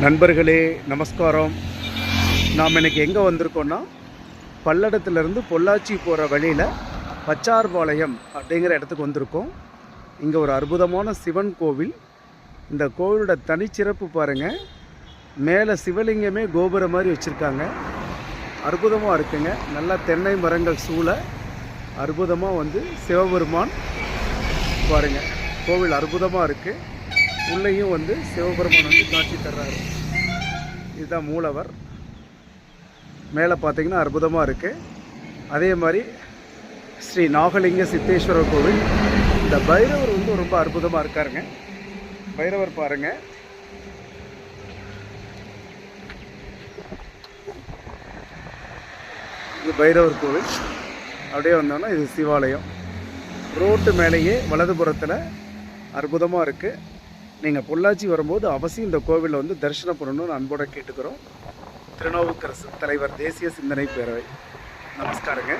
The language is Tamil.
நண்பர்களே நமஸ்காரம். நாம் இன்றைக்கி எங்கே வந்திருக்கோன்னா, பல்லடத்துலேருந்து பொள்ளாச்சி போகிற வழியில் பச்சார்பாளையம் அப்படிங்கிற இடத்துக்கு வந்திருக்கோம். இங்கே ஒரு அற்புதமான சிவன் கோவில். இந்த கோவிலோட தனிச்சிறப்பு பாருங்கள், மேலே சிவலிங்கமே கோபுரம் மாதிரி வச்சுருக்காங்க. அற்புதமாக இருக்குங்க. நல்லா தென்னை மரங்கள் சூழ அற்புதமாக சிவபெருமான் பாருங்கள். கோவில் அற்புதமாக இருக்குது. உள்ளேயும் சிவபெருமான் காட்சி தர்றாரு. இதுதான் மூலவர். மேலே பார்த்தீங்கன்னா அற்புதமாக இருக்குது. அதே மாதிரி ஸ்ரீ நாகலிங்க சித்தேஸ்வரர் கோவில். இந்த பைரவர் ரொம்ப அற்புதமாக இருக்காருங்க. பைரவர் பாருங்கள். இது பைரவர் கோவில். அப்படியே வந்தோன்னா இது சிவாலயம். ரோட்டு மேலேயே வலதுபுறத்தில் அற்புதமாக இருக்குது. நீங்கள் பொள்ளாச்சி வரும்போது அவசியம் இந்த கோவிலில் தரிசனம் பண்ணணும்னு அன்போடு கேட்டுக்கிறோம். திருநாவுக்கரசு தலைவர் தேசிய சிந்தனை பேரவை. நமஸ்காரங்க.